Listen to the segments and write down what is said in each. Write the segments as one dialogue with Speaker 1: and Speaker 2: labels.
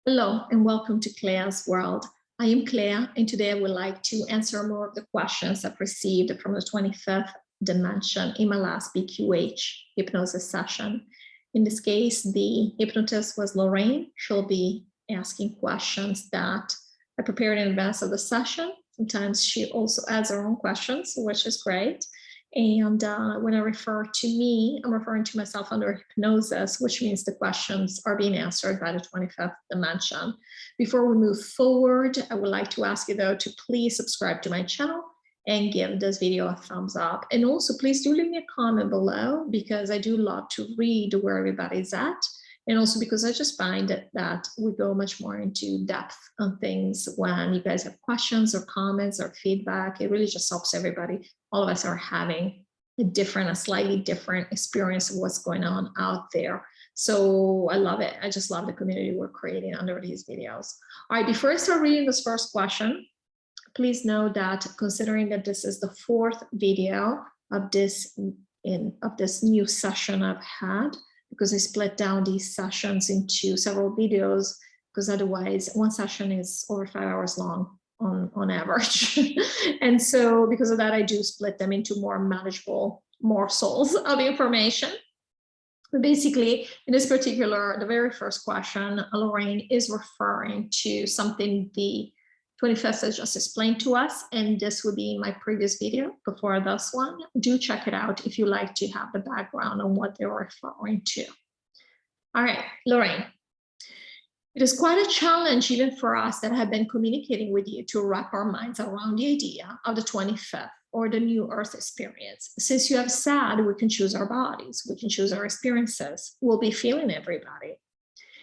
Speaker 1: Hello and welcome to CLEA'S World. I am Clea and today I would like to answer more of the questions I've received from the 25th dimension in my last BQH hypnosis session. In this case, the hypnotist was Lorraine. She'll be asking questions that I prepared in advance of the session. Sometimes she also adds her own questions, which is great. And when I refer to me, I'm referring to myself under hypnosis, which means the questions are being answered by the 25th dimension. Before we move forward, I would like to ask you though to please subscribe to my channel and give this video a thumbs up. And also please do leave me a comment below because I do love to read where everybody's at. And also because I just find that we go much more into depth on things when you guys have questions or comments or feedback. It really just helps everybody. All of us are having a slightly different experience of what's going on out there. So I love it. I just love the community we're creating under these videos. All right, before I start reading this first question, please know that considering that this is the fourth video of this new session I've had, because I split down these sessions into several videos, because otherwise one session is over 5 hours long on average. And so because of that, I do split them into more manageable morsels of information. But basically, in this particular, the very first question, Lorraine is referring to something the 25th has just explained to us, and this would be my previous video before this one. Do check it out if you like to have the background on what they're referring to. All right, Lorraine. It is quite a challenge even for us that have been communicating with you to wrap our minds around the idea of the 25th or the new Earth experience. Since you have said we can choose our bodies, we can choose our experiences, we'll be feeling everybody.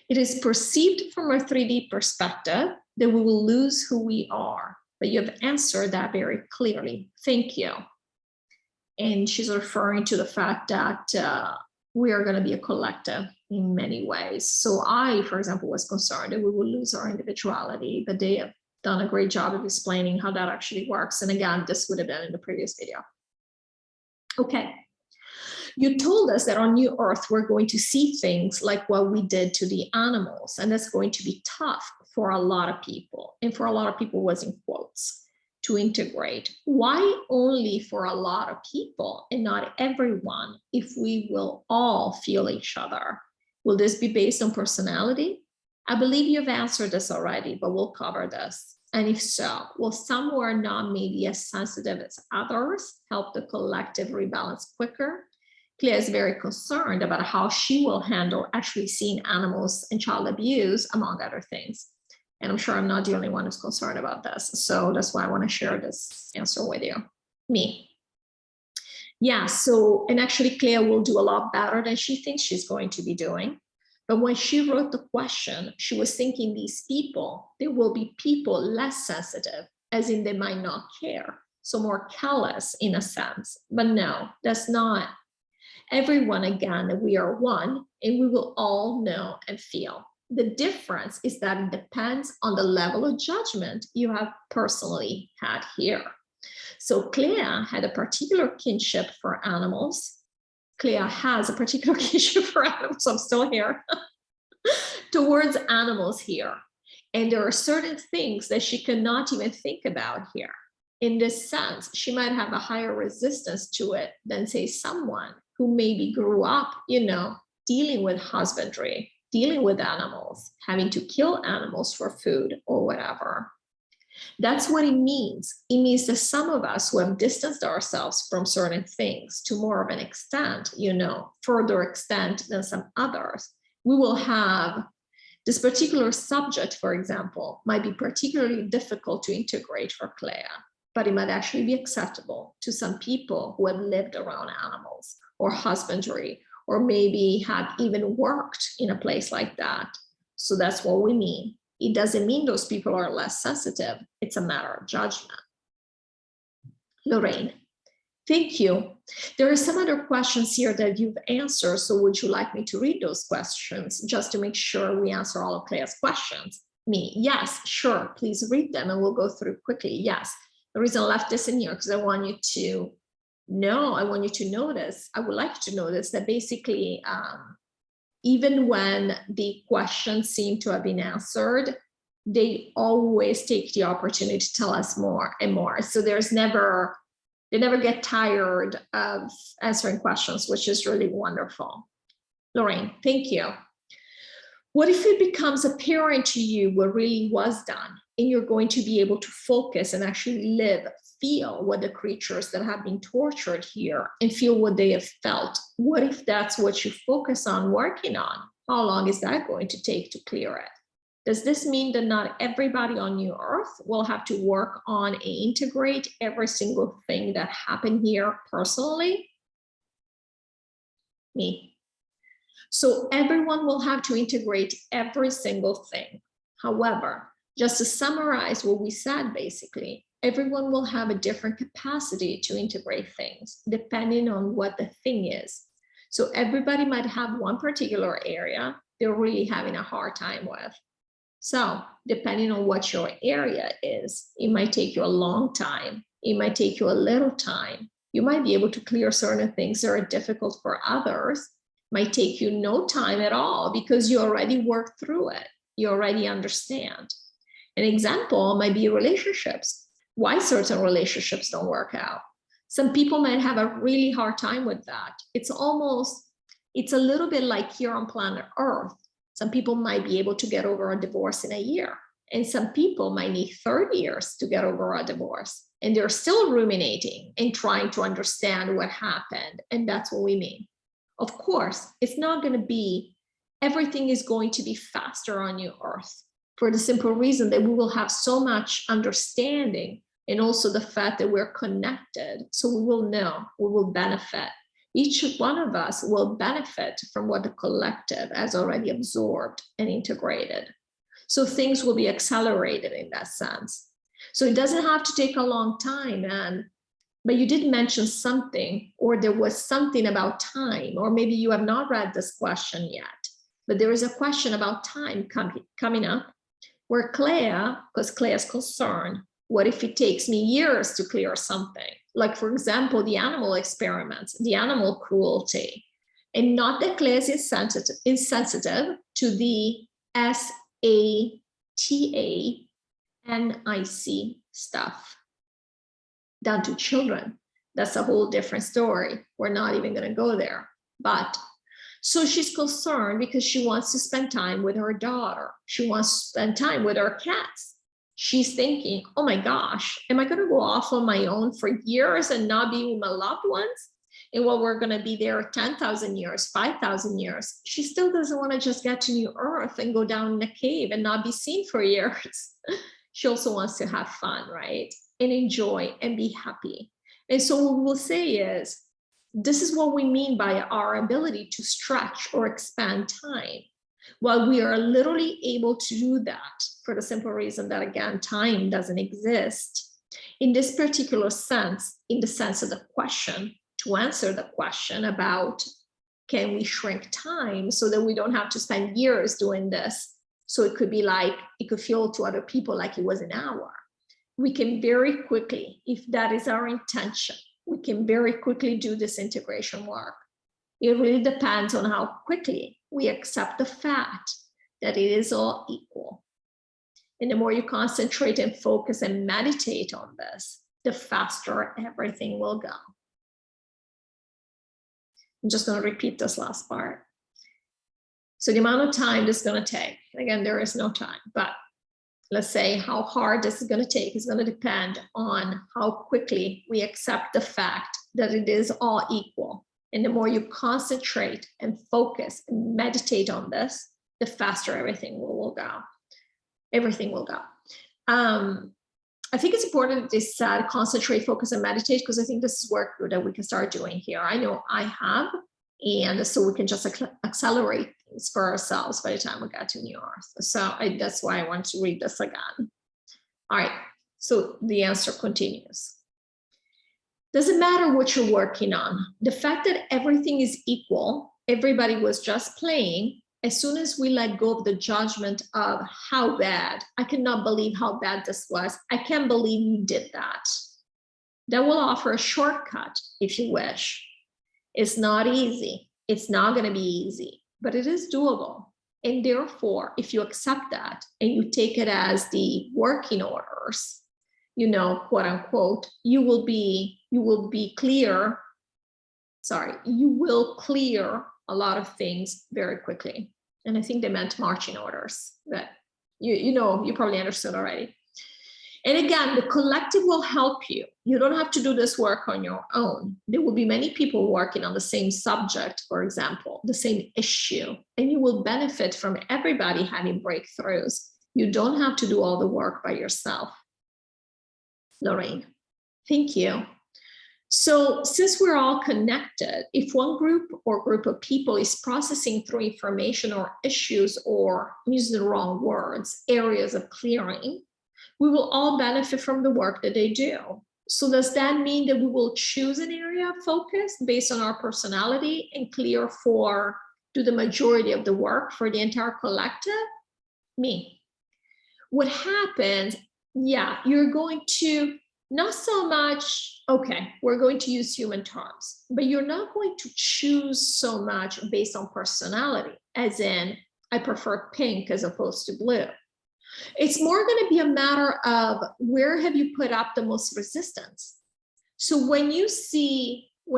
Speaker 1: It is perceived from a 3D perspective that we will lose who we are, but you have answered that very clearly. Thank you. And she's referring to the fact that we are going to be a collective in many ways. So I, for example, was concerned that we will lose our individuality, but they have done a great job of explaining how that actually works. And again, this would have been in the previous video. Okay. You told us that on New Earth, we're going to see things like what we did to the animals, and that's going to be tough for a lot of people. And for a lot of people was in quotes, to integrate. Why only for a lot of people and not everyone if we will all feel each other? Will this be based on personality? I believe you've answered this already, but we'll cover this. And if so, will some who are not maybe as sensitive as others help the collective rebalance quicker? Clea is very concerned about how she will handle actually seeing animals and child abuse, among other things. And I'm sure I'm not the only one who's concerned about this. So that's why I want to share this answer with you. Me. Yeah, so, and actually Clea will do a lot better than she thinks she's going to be doing. But when she wrote the question, she was thinking these people, there will be people less sensitive, as in they might not care. So more callous in a sense. But no, that's not. Everyone, again, we are one, and we will all know and feel. The difference is that it depends on the level of judgment you have personally had here. So Clea had a particular kinship for animals. Clea has a particular kinship for animals, I'm still here, towards animals here. And there are certain things that she cannot even think about here. In this sense, she might have a higher resistance to it than, say, someone who maybe grew up, dealing with husbandry, dealing with animals, having to kill animals for food or whatever. That's what it means. It means that some of us who have distanced ourselves from certain things to more of an extent, further extent than some others, we will have this particular subject, for example, might be particularly difficult to integrate for Clea, but it might actually be acceptable to some people who have lived around animals or husbandry, or maybe have even worked in a place like that. So that's what we mean. It doesn't mean those people are less sensitive. It's a matter of judgment. Lorraine, thank you. There are some other questions here that you've answered. So would you like me to read those questions just to make sure we answer all of Clea's questions? Me, yes, sure. Please read them and we'll go through quickly. Yes. The reason I left this in here because I want you to know, I want you to notice, I would like you to notice that basically even when the questions seem to have been answered, they always take the opportunity to tell us more and more. So they never get tired of answering questions, which is really wonderful. Lorraine, thank you. What if it becomes apparent to you what really was done, and you're going to be able to focus and actually live, feel what the creatures that have been tortured here and feel what they have felt? What if that's what you focus on working on? How long is that going to take to clear it? Does this mean that not everybody on your earth will have to work on and integrate every single thing that happened here personally? Me. So everyone will have to integrate every single thing. However, just to summarize what we said, basically, everyone will have a different capacity to integrate things depending on what the thing is. So everybody might have one particular area they're really having a hard time with. So depending on what your area is, it might take you a long time. It might take you a little time. You might be able to clear certain things that are difficult for others. Might take you no time at all because you already worked through it. You already understand. An example might be relationships. Why certain relationships don't work out. Some people might have a really hard time with that. It's a little bit like here on planet Earth. Some people might be able to get over a divorce in a year, and some people might need 30 years to get over a divorce, and they're still ruminating and trying to understand what happened, and that's what we mean. Of course, it's not going to be, everything is going to be faster on your earth for the simple reason that we will have so much understanding, and also the fact that we're connected. So we will know, we will benefit. Each one of us will benefit from what the collective has already absorbed and integrated. So things will be accelerated in that sense. So it doesn't have to take a long time, but you did mention something, or there was something about time, or maybe you have not read this question yet, but there is a question about time coming up where Clea, because Clea is concerned, what if it takes me years to clear something? Like, for example, the animal experiments, the animal cruelty, and not that Clea is insensitive to the SATANIC stuff done to children. That's a whole different story. We're not even going to go there. But so she's concerned because she wants to spend time with her daughter. She wants to spend time with her cats. She's thinking, oh my gosh, am I going to go off on my own for years and not be with my loved ones? And while we're going to be there 10,000 years, 5,000 years, she still doesn't want to just get to New Earth and go down in a cave and not be seen for years. She also wants to have fun, right? And enjoy and be happy. And so what we'll say is, this is what we mean by our ability to stretch or expand time. Well, we are literally able to do that for the simple reason that, again, time doesn't exist. In this particular sense, in the sense of the question, to answer the question about can we shrink time so that we don't have to spend years doing this? So it could be like, it could feel to other people like it was an hour. We can very quickly, if that is our intention, we can very quickly do this integration work. It really depends on how quickly we accept the fact that it is all equal. And the more you concentrate and focus and meditate on this, the faster everything will go. I'm just going to repeat this last part. So the amount of time this is going to take, again, there is no time, but let's say how hard this is going to take is going to depend on how quickly we accept the fact that it is all equal. And the more you concentrate and focus and meditate on this, the faster everything will go. Everything will go. I think it's important that they said concentrate, focus, and meditate, because I think this is work that we can start doing here. I know I have, and so we can just accelerate things for ourselves by the time we get to New Earth. So that's why I want to read this again. All right, so the answer continues. Doesn't matter what you're working on. The fact that everything is equal, everybody was just playing, as soon as we let go of the judgment of how bad, I cannot believe how bad this was. I can't believe you did that. That will offer a shortcut if you wish. It's not easy. It's not going to be easy, but it is doable. And therefore, if you accept that and you take it as the working orders, you know, quote unquote, you will clear a lot of things very quickly. And I think they meant marching orders, that you probably understood already. And again, the collective will help you. You don't have to do this work on your own. There will be many people working on the same subject, for example, the same issue, and you will benefit from everybody having breakthroughs. You don't have to do all the work by yourself. Lorraine, thank you. So since we're all connected, if one group or group of people is processing through information or issues, or I'm using the wrong words, areas of clearing, we will all benefit from the work that they do. So does that mean that we will choose an area of focus based on our personality and do the majority of the work for the entire collective? Me. What happens, yeah, you're going to not so much, okay, we're going to use human terms, but you're not going to choose so much based on personality, as in, I prefer pink as opposed to blue. It's more going to be a matter of where have you put up the most resistance. So when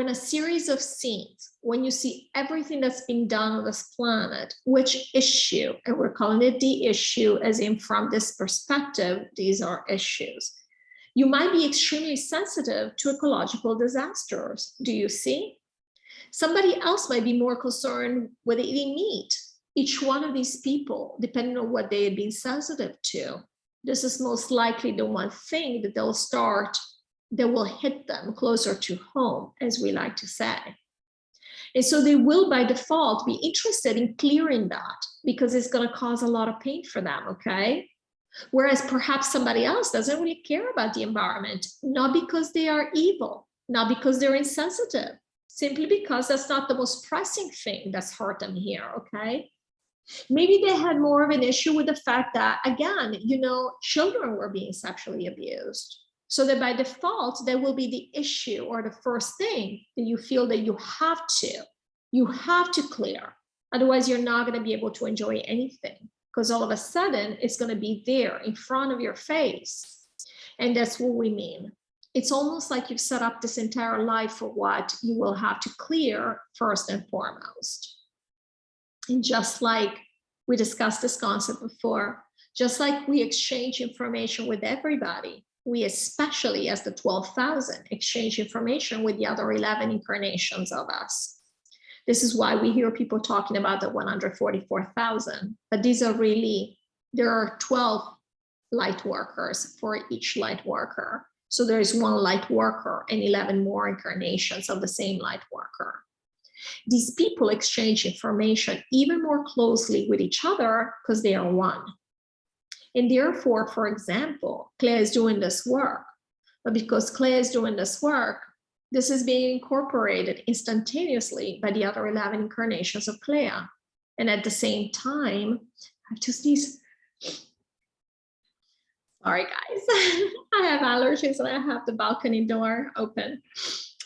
Speaker 1: a series of scenes, when you see everything that's been done on this planet, which issue, and we're calling it the issue as in from this perspective, these are issues. You might be extremely sensitive to ecological disasters. Do you see? Somebody else might be more concerned with eating meat. Each one of these people, depending on what they had been sensitive to, this is most likely the one thing that that will hit them closer to home, as we like to say. And so they will, by default, be interested in clearing that because it's going to cause a lot of pain for them, okay? Whereas perhaps somebody else doesn't really care about the environment, not because they are evil, not because they're insensitive, simply because that's not the most pressing thing that's hurt them here, okay? Maybe they had more of an issue with the fact that, again, children were being sexually abused. So that by default, that will be the issue or the first thing that you feel that you have to clear. Otherwise, you're not going to be able to enjoy anything, because all of a sudden it's going to be there in front of your face. And that's what we mean. It's almost like you've set up this entire life for what you will have to clear first and foremost. And just like we discussed this concept before, just like we exchange information with everybody, we especially as the 12,000 exchange information with the other 11 incarnations of us. This is why we hear people talking about the 144,000, but there are 12 light workers for each light worker. So there is one light worker and 11 more incarnations of the same light worker. These people exchange information even more closely with each other because they are one. And therefore, for example, Clea is doing this work, but because Clea is doing this work, this is being incorporated instantaneously by the other 11 incarnations of Clea. And at the same time, I have to sneeze. Sorry, guys. I have allergies and I have the balcony door open.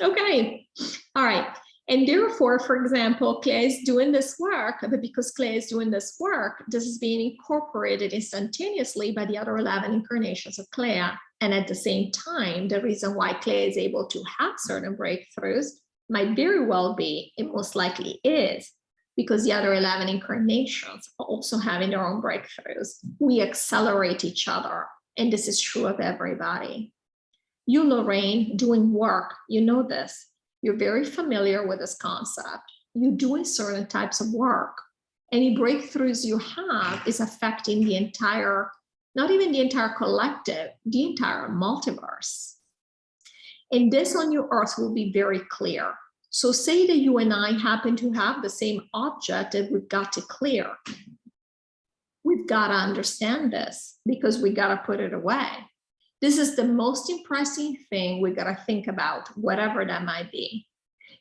Speaker 1: Okay. All right. And therefore, for example, Clea is doing this work, but because Clea is doing this work, this is being incorporated instantaneously by the other 11 incarnations of Clea. And at the same time, the reason why Clea is able to have certain breakthroughs might very well be, and most likely is, because the other 11 incarnations are also having their own breakthroughs. We accelerate each other, and this is true of everybody. You, Lorraine, doing work, you know this. You're very familiar with this concept. You're doing certain types of work. Any breakthroughs you have is affecting the entire, not even the entire collective, the entire multiverse. And this on your earth will be very clear. So say that you and I happen to have the same object that we've got to clear. We've got to understand this because we got to put it away. This is the most impressive thing we got to think about, whatever that might be.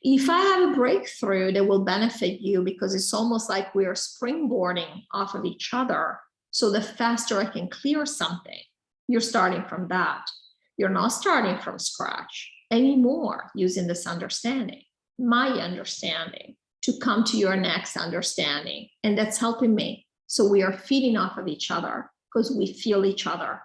Speaker 1: If I have a breakthrough that will benefit you because it's almost like we are springboarding off of each other, so the faster I can clear something, you're starting from that. You're not starting from scratch anymore using this understanding, my understanding, to come to your next understanding. And that's helping me. So we are feeding off of each other because we feel each other.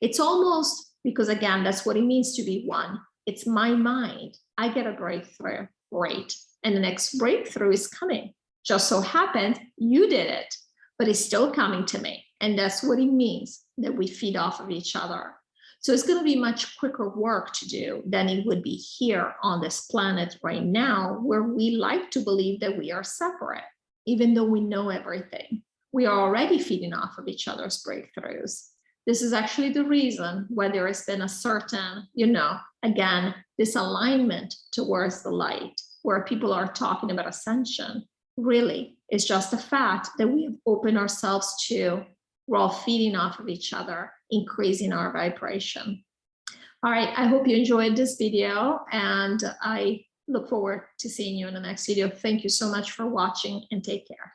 Speaker 1: It's almost, because again, that's what it means to be one. It's my mind. I get a breakthrough, great. And the next breakthrough is coming. Just so happened you did it, but it's still coming to me. And that's what it means, that we feed off of each other. So it's going to be much quicker work to do than it would be here on this planet right now, where we like to believe that we are separate, even though we know everything. We are already feeding off of each other's breakthroughs. This is actually the reason why there has been a certain, again, this alignment towards the light, where people are talking about ascension. Really, it's just the fact that we have opened ourselves to, we're all feeding off of each other, increasing our vibration. All right, I hope you enjoyed this video, and I look forward to seeing you in the next video. Thank you so much for watching, and take care.